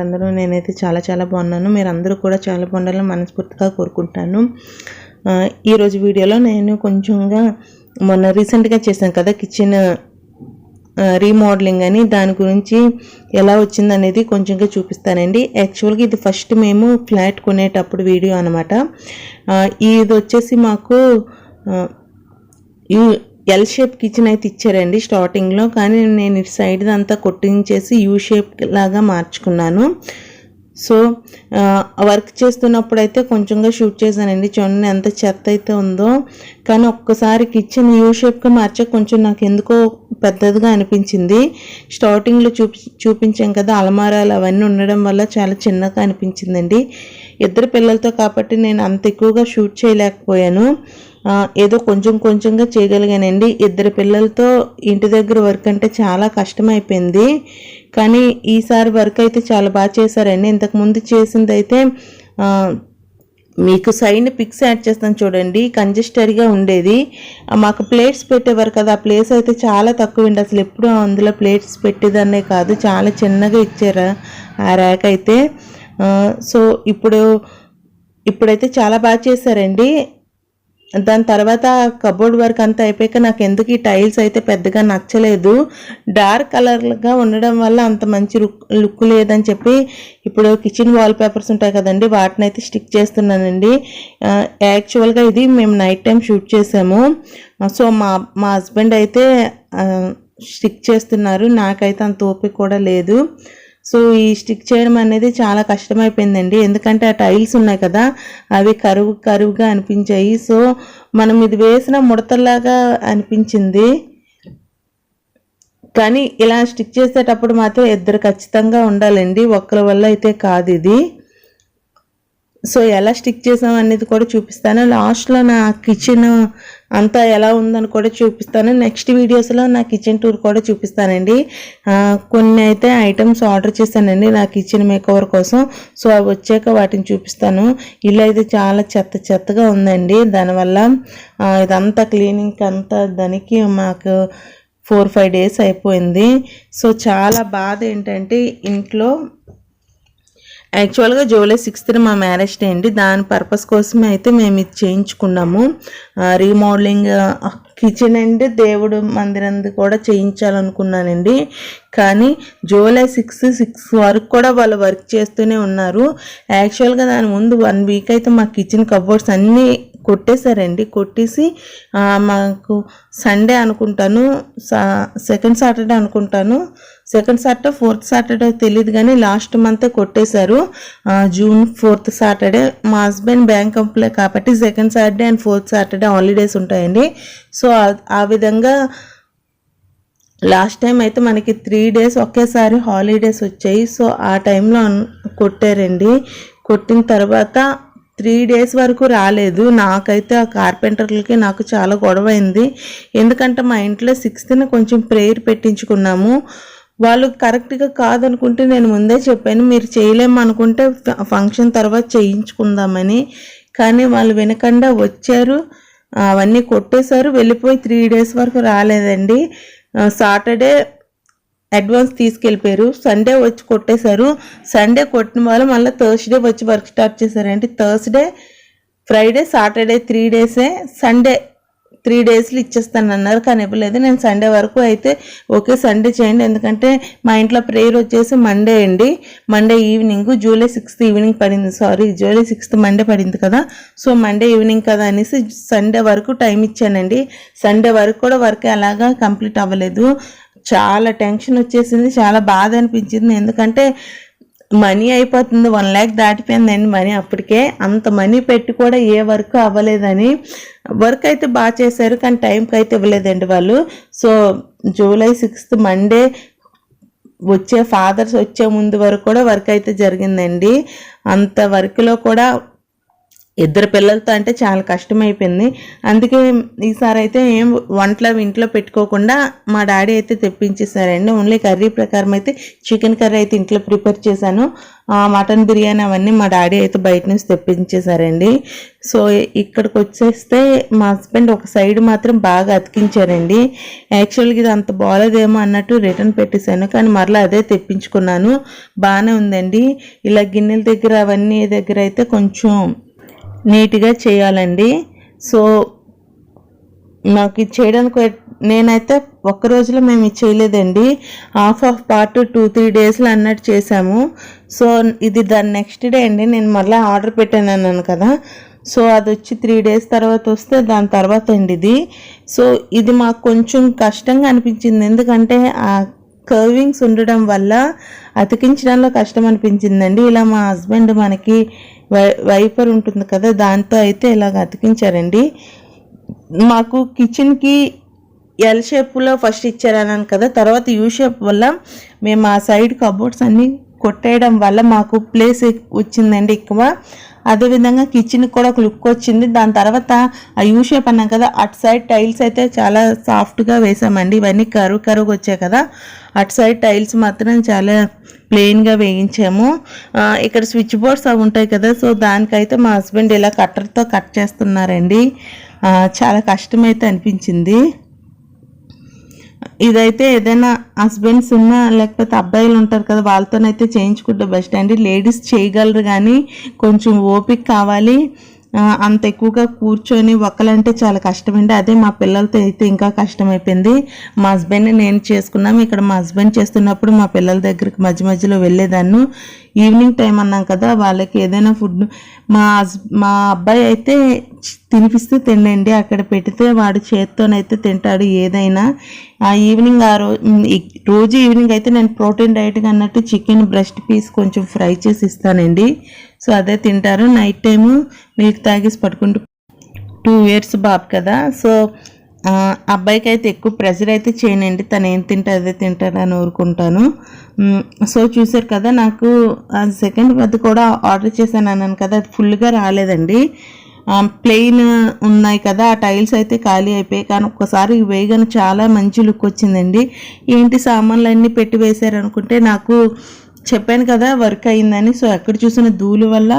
అందరూ నేనైతే చాలా బాగున్నాను. మీరందరూ కూడా చాలా బాగుండాలని మనస్ఫూర్తిగా కోరుకుంటాను. ఈరోజు వీడియోలో నేను కొంచెంగా మొన్న రీసెంట్గా చేశాను కదా కిచెన్ రీమోడలింగ్ అని, దాని గురించి ఎలా వచ్చిందనేది కొంచెంగా చూపిస్తానండి. యాక్చువల్గా ఇది ఫస్ట్ మేము ఫ్లాట్ కొనేటప్పుడు వీడియో అనమాట. ఇది వచ్చేసి మాకు ఎల్ షేప్ కిచెన్ అయితే ఇచ్చారండి స్టార్టింగ్లో, కానీ నేను ఇటు సైడ్ అంతా కొట్టించేసి యూ షేప్ లాగా మార్చుకున్నాను. సో వర్క్ చేస్తున్నప్పుడు అయితే కొంచెంగా షూట్ చేశానండి. చూడండి ఎంత చెత్త అయితే ఉందో, కానీ ఒక్కసారి కిచెన్ యూ షేప్గా మార్చే కొంచెం నాకు ఎందుకో పెద్దదిగా అనిపించింది. స్టార్టింగ్లో చూపించాం కదా అలమారాలు అవన్నీ ఉండడం వల్ల చాలా చిన్నగా అనిపించిందండి. ఇద్దరు పిల్లలతో కాబట్టి నేను అంత ఎక్కువగా షూట్ చేయలేకపోయాను. ఏదో కొంచెంగా చేయగలిగానండి. ఇద్దరు పిల్లలతో ఇంటి దగ్గర వర్క్ అంటే చాలా కష్టమైపోయింది, కానీ ఈసారి వర్క్ అయితే చాలా బాగా చేశారండి. ఇంతకుముందు చేసింది అయితే మీకు సైడ్ పిక్స్ యాడ్ చేస్తాను చూడండి, కంజెస్టరీగా ఉండేది. మాకు ప్లేట్స్ పెట్టేవారు కదా, ఆ ప్లేస్ అయితే చాలా తక్కువ అండి. అసలు ఎప్పుడు అందులో ప్లేట్స్ పెట్టేదాన్నే కాదు, చాలా చిన్నగా ఇచ్చారు ఆ ర్యాక్ అయితే. సో ఇప్పుడైతే చాలా బాగా చేశారండి. దాని తర్వాత కబోర్డ్ వర్క్ అంతా అయిపోయాక నాకు ఎందుకు ఈ టైల్స్ అయితే పెద్దగా నచ్చలేదు. డార్క్ కలర్గా ఉండడం వల్ల అంత మంచి లుక్ లేదని చెప్పి ఇప్పుడు కిచెన్ వాల్ పేపర్స్ ఉంటాయి కదండి, వాటిని అయితే స్టిక్ చేస్తున్నానండి. యాక్చువల్గా ఇది మేము నైట్ టైం షూట్ చేసాము. సో మా హస్బెండ్ అయితే స్టిక్ చేస్తున్నారు, నాకైతే అంత ఓపిక కూడా లేదు. సో ఈ స్టిక్ చేయడం అనేది చాలా కష్టమైపోయిందండి, ఎందుకంటే ఆ టైల్స్ ఉన్నాయి కదా అవి కరువుగా అనిపించాయి. సో మనం ఇది వేసిన ముడతల్లాగా అనిపించింది, కానీ ఇలా స్టిక్ చేసేటప్పుడు మాత్రం ఇద్దరు ఖచ్చితంగా ఉండాలండి, ఒక్కరి వల్ల అయితే కాదు ఇది. సో ఎలా స్టిక్ చేసాం అనేది కూడా చూపిస్తాను. లాస్ట్లో నా కిచెన్ అంతా ఎలా ఉందని కూడా చూపిస్తాను. నెక్స్ట్ వీడియోస్లో నా కిచెన్ టూర్ కూడా చూపిస్తానండి. కొన్ని అయితే ఐటమ్స్ ఆర్డర్ చేశానండి నా కిచెన్ మేకవర్ కోసం. సో అవి వచ్చాక వాటిని చూపిస్తాను. ఇల్లు అయితే చాలా చెత్తగా ఉందండి, దానివల్ల ఇదంతా క్లీనింగ్ అంతా దానికి మాకు 4-5 days అయిపోయింది. సో చాలా బాధ ఏంటంటే ఇంట్లో యాక్చువల్గా జూలై 6th మా మ్యారేజ్ డే అండి, దాని పర్పస్ కోసమే అయితే మేము ఇది చేయించుకున్నాము. రీమోడలింగ్ కిచెన్ అండ్ దేవుడు మందిరంది కూడా చేయించాలనుకున్నానండి, కానీ జూలై 6 వరకు కూడా వాళ్ళు వర్క్ చేస్తూనే ఉన్నారు. యాక్చువల్గా దాని ముందు 1 week అయితే మా కిచెన్ కబోర్డ్స్ అన్నీ కొట్టేశారండి. కొట్టేసి మాకు సండే అనుకుంటాను, సెకండ్ సాటర్డే అనుకుంటాను, సెకండ్ సాటర్డే 4th సాటర్డే తెలియదు, కానీ లాస్ట్ మంత్ కొట్టేశారు. జూన్ 4th సాటర్డే మా హస్బెండ్ బ్యాంక్ ఎంప్లాయ్ కాబట్టి second Saturday and 4th Saturday holidays ఉంటాయండి. సో ఆ విధంగా లాస్ట్ టైం అయితే మనకి 3 days ఒకేసారి హాలిడేస్ వచ్చాయి. సో ఆ టైంలో కొట్టారండి. కొట్టిన తర్వాత 3 days వరకు రాలేదు. నాకైతే ఆ కార్పెంటర్లకి నాకు చాలా గొడవ అయింది, ఎందుకంటే మా ఇంట్లో 6th కొంచెం ప్రేయర్ పెట్టించుకున్నాము. వాళ్ళు కరెక్ట్గా కాదనుకుంటే నేను ముందే చెప్పాను, మీరు చేయలేము అనుకుంటే ఫంక్షన్ తర్వాత చేయించుకుందామని, కానీ వాళ్ళు వినకుండా వచ్చారు, అవన్నీ కొట్టేశారు, వెళ్ళిపోయి 3 days వరకు రాలేదండి. సాటర్డే అడ్వాన్స్ తీసుకెళ్ళిపోయారు, సండే వచ్చి కొట్టేశారు. సండే కొట్టిన వాళ్ళు మళ్ళీ థర్స్డే వచ్చి వర్క్ స్టార్ట్ చేశారండి. Thursday, Friday, Saturday 3 days, Sunday 3 daysలో ఇచ్చేస్తానన్నారు, కానీ ఇవ్వలేదు. నేను సండే వరకు అయితే ఓకే సండే చేయండి, ఎందుకంటే మా ఇంట్లో ప్రేయర్ వచ్చేసి మండే అండి, Monday evening, July 6th evening పడింది, జూలై 6th మండే పడింది కదా, సో మండే ఈవినింగ్ కదా అనేసి సండే వరకు టైం ఇచ్చానండి. సండే వరకు కూడా వర్క్ అలాగా కంప్లీట్ అవ్వలేదు. చాలా టెన్షన్ వచ్చేసింది, చాలా బాధ అనిపించింది, ఎందుకంటే మనీ అయిపోతుంది, 1 lakh దాటిపోయిందండి మనీ. అప్పటికే అంత మనీ పెట్టి కూడా ఏ వర్క్ అవ్వలేదని. వర్క్ అయితే బాగా చేశారు, కానీ టైంకి అయితే ఇవ్వలేదండి వాళ్ళు. So July 6th Monday fathers వచ్చే ముందు వరకు కూడా వర్క్ అయితే జరిగిందండి. అంత వర్క్లో కూడా ఇద్దరు పిల్లలతో అంటే చాలా కష్టమైపోయింది. అందుకే ఈసారి అయితే ఏం వంటలు ఇంట్లో పెట్టుకోకుండా మా డాడీ అయితే తెప్పించేసారండి. ఓన్లీ కర్రీ ప్రకారం అయితే చికెన్ కర్రీ అయితే ఇంట్లో ప్రిపేర్ చేశాను. మటన్ బిర్యానీ అవన్నీ మా డాడీ అయితే బయట నుంచి తెప్పించేశారండి. సో ఇక్కడికి వచ్చేస్తే మా హస్బెండ్ ఒక సైడ్ మాత్రం బాగా అతికించారండి. యాక్చువల్గా ఇది అంత బాగోలేదేమో అన్నట్టు రిటర్న్ పెట్టేశాను, కానీ మరలా అదే తెప్పించుకున్నాను. బాగానే ఉందండి. ఇలా గిన్నెల దగ్గర అవన్నీ దగ్గర అయితే కొంచెం నీట్గా చేయాలండి. సో నాకు ఇది చేయడానికి నేనైతే ఒక్క రోజులో మేము ఇది చేయలేదండి, హాఫ్ పార్ట్ 2-3 డేస్లో అన్నట్టు చేసాము. సో ఇది దాని నెక్స్ట్ డే అండి. నేను మళ్ళీ ఆర్డర్ పెట్టాను అన్నాను కదా, సో అది వచ్చి 3 డేస్ తర్వాత వస్తే దాని తర్వాత అండి ఇది. సో ఇది మాకు కొంచెం కష్టంగా అనిపించింది, ఎందుకంటే ఆ కర్వింగ్స్ ఉండడం వల్ల అతికించడంలో కష్టం అనిపించిందండి. ఇలా మా హస్బెండ్ మనకి వైపర్ ఉంటుంది కదా, దాంతో అయితే ఇలాగ అతికించారండి. మాకు కిచెన్కి ఎల్ షేప్లో ఫస్ట్ ఇచ్చారన్నాను కదా, తర్వాత యూ షేప్ వల్ల మేము ఆ సైడ్ కబోర్డ్స్ అన్నీ కొట్టేయడం వల్ల మాకు ప్లేస్ వచ్చిందండి ఎక్కువ. అదేవిధంగా కిచెన్కి కూడా ఒక లుక్ వచ్చింది. దాని తర్వాత ఆ యూ షేప్ అన్నాం కదా, అటు సైడ్ టైల్స్ అయితే చాలా సాఫ్ట్గా వేసామండి. ఇవన్నీ కరువుగా వచ్చాయి కదా, అటు సైడ్ టైల్స్ మాత్రం చాలా ప్లెయిన్గా వేయించాము. ఇక్కడ స్విచ్ బోర్డ్స్ అవి ఉంటాయి కదా, సో దానికైతే మా హస్బెండ్ ఇలా కట్టర్తో కట్ చేస్తున్నారండి. చాలా కష్టమైతే అనిపించింది. ఇదైతే ఏదైనా హస్బెండ్స్ ఉన్న లేకపోతే అబ్బాయిలు ఉంటారు కదా, వాళ్ళతోనైతే చేయించుకుంటే బెస్ట్ అండి. లేడీస్ చేయగలరు, కానీ కొంచెం ఓపిక కావాలి. అంత ఎక్కువగా కూర్చొని ఒక్కలంటే చాలా కష్టమండి. అదే మా పిల్లలతో అయితే ఇంకా కష్టమైపోయింది. మా హస్బెండ్ నేను చేసుకున్నాము. ఇక్కడ మా హస్బెండ్ చేస్తున్నప్పుడు మా పిల్లల దగ్గరికి మధ్య మధ్యలో వెళ్ళేదాన్ని. ఈవినింగ్ టైం అన్నాం కదా, వాళ్ళకి ఏదైనా ఫుడ్ మా అబ్బాయి అయితే తినిపిస్తూ తినండి, అక్కడ పెడితే వాడు చేత్తోనైతే తింటాడు ఏదైనా. ఆ ఈవినింగ్ రోజు ఈవినింగ్ అయితే నేను ప్రోటీన్ డైట్గా అన్నట్టు చికెన్ బ్రెస్ట్ పీస్ కొంచెం ఫ్రై చేసి ఇస్తానండి. సో అదే తింటారు. నైట్ టైము మిల్క్ తాగేసి పడుకుంటూ 2 years బాబు కదా, సో అబ్బాయికి అయితే ఎక్కువ ప్రెషర్ అయితే చేయనండి. తను ఏం తింటే అదే తింటాడని ఊరుకుంటాను. సో చూసారు కదా, నాకు సెకండ్ బెడ్ కూడా ఆర్డర్ చేశాను అన్నాను కదా, అది ఫుల్గా రాలేదండి. ప్లెయిన్ ఉన్నాయి కదా, ఆ టైల్స్ అయితే ఖాళీ అయిపోయాయి. కానీ ఒక్కసారి వేయగానే చాలా మంచి లుక్ వచ్చిందండి. ఏంటి సామాన్లు అన్నీ పెట్టి వేశారు అనుకుంటే, నాకు చెప్పాను కదా వర్క్ అయిందని. సో ఎక్కడ చూసిన ధూళి వల్ల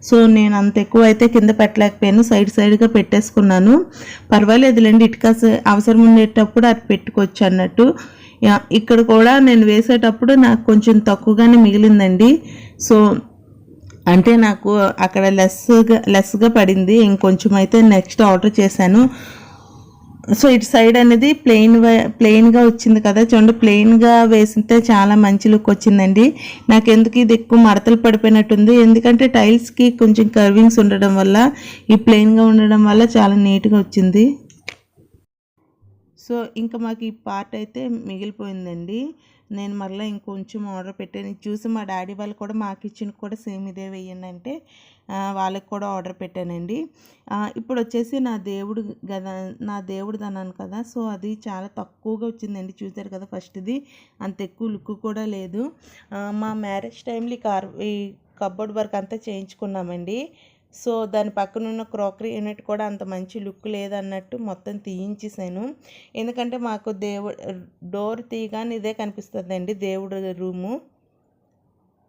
సో నేను అంత ఎక్కువ అయితే కింద పెట్టలేకపోయాను, సైడ్గా పెట్టేసుకున్నాను. పర్వాలేదులేండి, ఇటుక అవసరం ఉండేటప్పుడు అది పెట్టుకోవచ్చు అన్నట్టు. ఇక్కడ కూడా నేను వేసేటప్పుడు నాకు కొంచెం తక్కువగానే మిగిలిందండి. సో అంటే నాకు అక్కడ లెస్గా పడింది. ఇంకొంచెం అయితే నెక్స్ట్ ఆర్డర్ చేశాను. సో ఇటు సైడ్ అనేది ప్లెయిన్గా వచ్చింది కదా, చూడండి ప్లెయిన్గా వేసితే చాలా మంచి లుక్ వచ్చిందండి. నాకు ఎందుకు ఇది ఎక్కువ మడతలు పడిపోయినట్టుంది, ఎందుకంటే టైల్స్కి కొంచెం కర్వింగ్స్ ఉండడం వల్ల, ఈ ప్లెయిన్గా ఉండడం వల్ల చాలా నీట్గా వచ్చింది. సో ఇంకా మాకు ఈ పార్ట్ అయితే మిగిలిపోయిందండి. నేను మళ్ళీ ఇంకొంచెం ఆర్డర్ పెట్టాను. చూసి మా డాడీ వాళ్ళు కూడా మా కిచెన్కి కూడా సేమ్ ఇదే వేయండి అంటే వాళ్ళకి కూడా ఆర్డర్ పెట్టానండి. ఇప్పుడు వచ్చేసి నా దేవుడిది అన్నాను కదా, సో అది చాలా తక్కువగా వచ్చిందండి. చూసారు కదా, ఫస్ట్ది అంత ఎక్కువ లుక్ కూడా లేదు. మా మ్యారేజ్ టైంలో ఈ కబోర్డ్ వర్క్ అంతా చేయించుకున్నామండి. సో దాని పక్కన ఉన్న క్రాకరీ యూనిట్ కూడా అంత మంచి లుక్ లేదన్నట్టు మొత్తం తీయించేసాను. ఎందుకంటే మాకు డోర్ తీయగానే ఇదే కనిపిస్తుందండి దేవుడు రూము.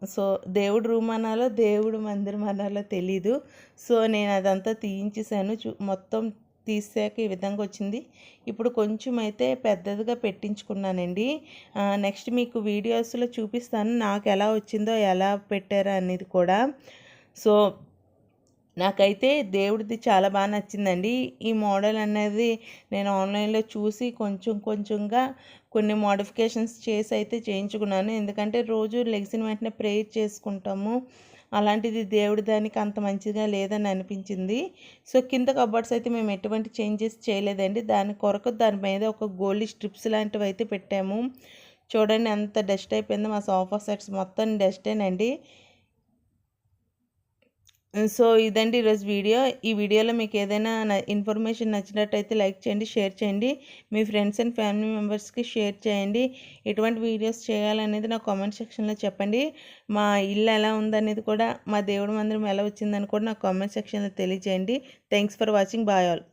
సో దేవుడు రూమ్ అనాలో దేవుడు మందిరం అనాలో తెలీదు. సో నేను అదంతా తీయించేసాను. మొత్తం తీసాక ఈ విధంగా వచ్చింది. ఇప్పుడు కొంచెం అయితే పెద్దదిగా పెట్టించుకున్నానండి. నెక్స్ట్ మీకు వీడియోస్లో చూపిస్తాను నాకు ఎలా వచ్చిందో, ఎలా పెట్టారో అనేది కూడా. సో నాకైతే దేవుడిది చాలా బాగా నచ్చిందండి. ఈ మోడల్ అనేది నేను ఆన్లైన్లో చూసి కొంచెంగా కొన్ని మోడిఫికేషన్స్ చేసి అయితే చేయించుకున్నాను. ఎందుకంటే రోజు లెగిసిన వెంటనే ప్రేయర్ చేసుకుంటాము, అలాంటిది దేవుడి దానికి అంత మంచిగా లేదని అనిపించింది. సో కింద కబోర్డ్స్ అయితే మేము ఎటువంటి చేంజెస్ చేయలేదండి. దాని కొరకు దాని మీద ఒక గోల్డ్ స్ట్రిప్స్ లాంటివి అయితే పెట్టాము. చూడండి ఎంత డస్ట్ అయిపోయిందో, మా సోఫా సెట్స్ మొత్తం డస్టేనండి. సో ఇదండి ఈరోజు వీడియో. ఈ వీడియోలో మీకు ఏదైనా ఇన్ఫర్మేషన్ నచ్చినట్టయితే లైక్ చేయండి, షేర్ చేయండి, మీ ఫ్రెండ్స్ అండ్ ఫ్యామిలీ మెంబర్స్కి షేర్ చేయండి. ఎటువంటి వీడియోస్ చేయాలనేది నా కామెంట్ సెక్షన్లో చెప్పండి. మా ఇల్లు ఎలా ఉందనేది కూడా, మా దేవుడి మందిరం ఎలా వచ్చిందని కూడా నా కామెంట్ సెక్షన్లో తెలియజేయండి. Thanks for watching. Bye all.